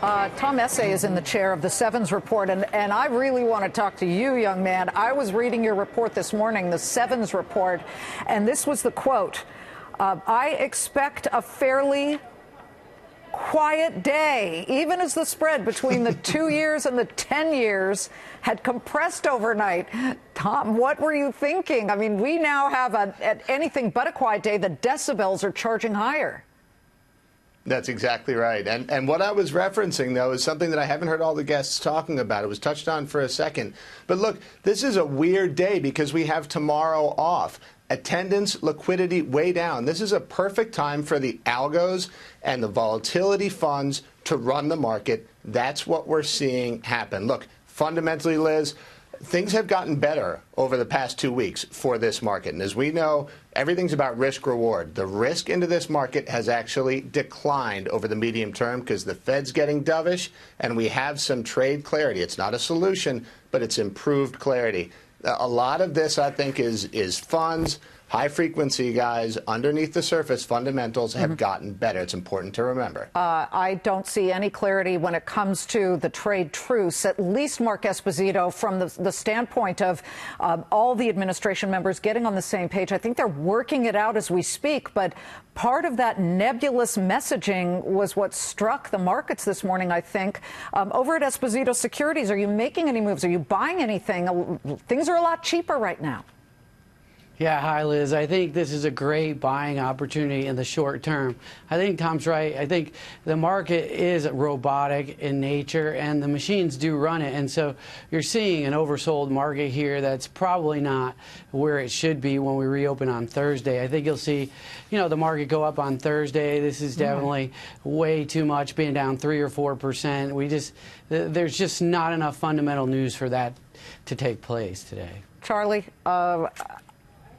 Tom Essay is in the chair of the Sevens report, and I really want to talk to you, young man. I was reading your report this morning, the Sevens report, and this was the quote. I expect a fairly quiet day, even as the spread between the 2 years and the 10 years had compressed overnight. Tom, what were you thinking? I mean, we now have anything but a quiet day. The decibels are charging higher. That's exactly right. And what I was referencing, though, is something that I haven't heard all the guests talking about. It was touched on for a second. But look, this is a weird day because we have tomorrow off. Attendance, liquidity way down. This is a perfect time for the algos and the volatility funds to run the market. That's what we're seeing happen. Look, fundamentally, Liz, things have gotten better over the past 2 weeks for this market. And as we know, everything's about risk reward. The risk into this market has actually declined over the medium term because the Fed's getting dovish and we have some trade clarity. It's not a solution, but it's improved clarity. A lot of this, I think, is funds, high frequency guys. Underneath the surface, fundamentals have gotten better. It's important to remember. I don't see any clarity when it comes to the trade truce, at least, Mark Esposito, from the standpoint of all the administration members getting on the same page. I think they're working it out as we speak, but part of that nebulous messaging was what struck the markets this morning, I think. Over at Esposito Securities, are you making any moves? Are you buying anything? Things are a lot cheaper right now. Yeah, hi, Liz. I think this is a great buying opportunity in the short term. I think Tom's right. I think the market is robotic in nature, and the machines do run it. And so you're seeing an oversold market here that's probably not where it should be when we reopen on Thursday. I think you'll see, the market go up on Thursday. This is definitely way too much, being down 3 or 4%. There's just not enough fundamental news for that to take place today. Charlie,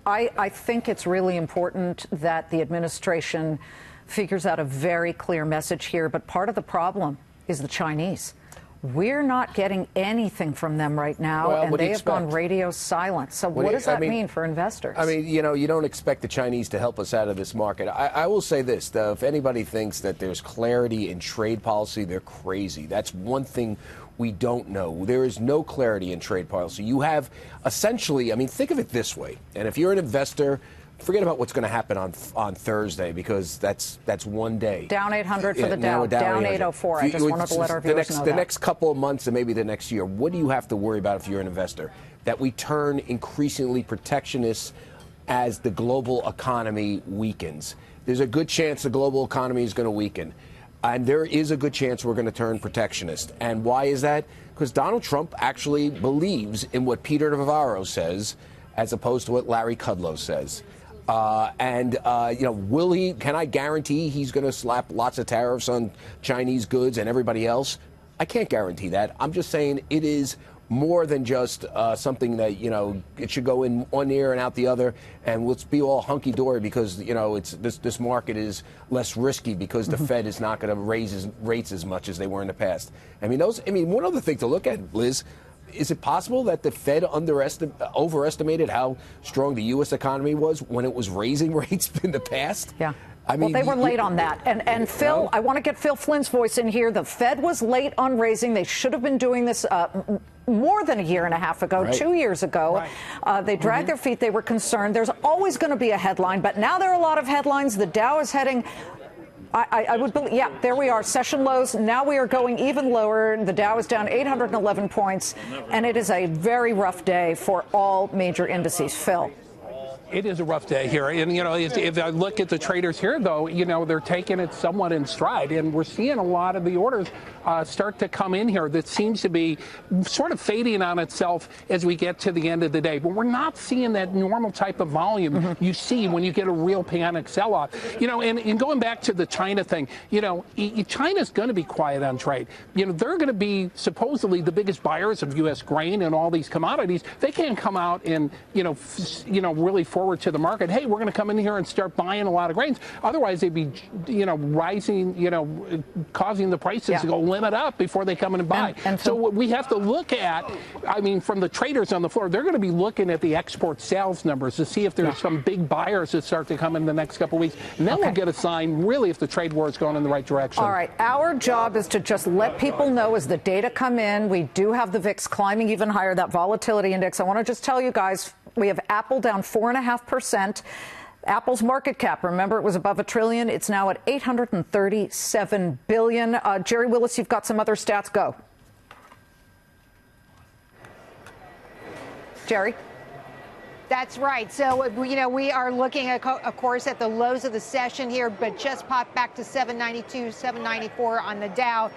I think it's really important that the administration figures out a very clear message here. But part of the problem is the Chinese. We're not getting anything from them right now, and they have gone radio silent. So what does that mean for investors? I mean, you don't expect the Chinese to help us out of this market. I will say this, though, if anybody thinks that there's clarity in trade policy, they're crazy. That's one thing we don't know. There is no clarity in trade policy. You have essentially, think of it this way. And if you're an investor, forget about what's going to happen on Thursday, because that's one day. Down 800 for the Dow, down 804. I just wanted to let our viewers know that. The next couple of months and maybe the next year, what do you have to worry about if you're an investor? That we turn increasingly protectionist as the global economy weakens. There's a good chance the global economy is going to weaken. And there is a good chance we're going to turn protectionist. And why is that? Because Donald Trump actually believes in what Peter Navarro says, as opposed to what Larry Kudlow says. Will he? Can I guarantee he's going to slap lots of tariffs on Chinese goods and everybody else? I can't guarantee that. I'm just saying it is more than just something that, it should go in one ear and out the other, and let's be all hunky-dory because, this market is less risky because the Fed is not going to raise rates as much as they were in the past. One other thing to look at, Liz, is it possible that the Fed overestimated how strong the U.S. economy was when it was raising rates in the past? Yeah. They were late on that. And Phil, I want to get Phil Flynn's voice in here. The Fed was late on raising. They should have been doing this more than a year and a half ago, 2 years ago. Right. They dragged their feet. They were concerned. There's always going to be a headline, but now there are a lot of headlines. The Dow is heading, I would believe, there we are, session lows. Now we are going even lower. The Dow is down 811 points, and it is a very rough day for all major indices. Phil. It is a rough day here. And, if I look at the traders here, though, they're taking it somewhat in stride. And we're seeing a lot of the orders start to come in here that seems to be sort of fading on itself as we get to the end of the day. But we're not seeing that normal type of volume you see when you get a real panic sell-off. And going back to the China thing, China's going to be quiet on trade. They're going to be supposedly the biggest buyers of U.S. grain and all these commodities. They can't come out and, really forward to the market, hey, we're going to come in here and start buying a lot of grains. Otherwise, they'd be, rising, causing the prices to go limit up before they come in and buy. And so what we have to look at, I mean, from the traders on the floor, they're going to be looking at the export sales numbers to see if there's some big buyers that start to come in the next couple of weeks. And then we'll get a sign, really, if the trade war is going in the right direction. All right. Our job is to just let people know as the data come in. We do have the VIX climbing even higher, that volatility index. I want to just tell you guys, we have Apple down 4.5%. Apple's market cap, remember, it was above $1 trillion. It's now at $837 billion. Jerry Willis, you've got some other stats. Go. Jerry? That's right. So, we are looking, of course, at the lows of the session here, but just popped back to 792, 794 on the Dow.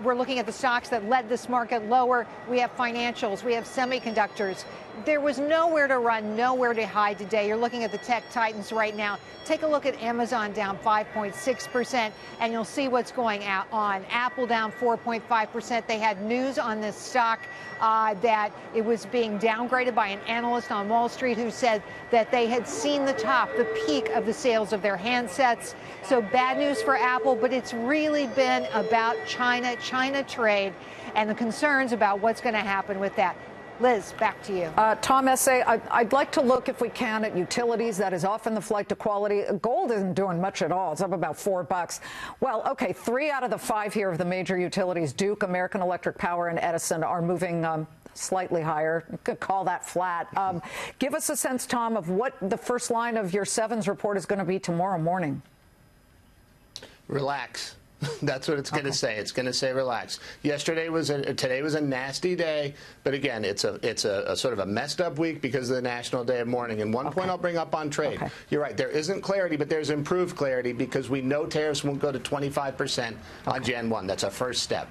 We're looking at the stocks that led this market lower. We have financials. We have semiconductors. There was nowhere to run, nowhere to hide today. You're looking at the tech titans right now. Take a look at Amazon down 5.6%, and you'll see what's going on. Apple down 4.5%. They had news on this stock that it was being downgraded by an analyst on Wall Street who said that they had seen the top, the peak of the sales of their handsets. So bad news for Apple, but it's really been about China trade and the concerns about what's going to happen with that. Liz, back to you. Tom Essay, I'd like to look, if we can, at utilities. That is often the flight to quality. Gold isn't doing much at all. It's up about $4. Well, okay, 3 out of the 5 here of the major utilities, Duke, American Electric Power, and Edison, are moving slightly higher. You could call that flat. Give us a sense, Tom, of what the first line of your Sevens report is going to be tomorrow morning. Relax. That's what it's going to say. It's going to say relax. Today was a nasty day, but again, it's a sort of a messed up week because of the National Day of Mourning. And one point I'll bring up on trade. You're right. There isn't clarity, but there's improved clarity because we know tariffs won't go to 25% on Jan 1. That's a first step.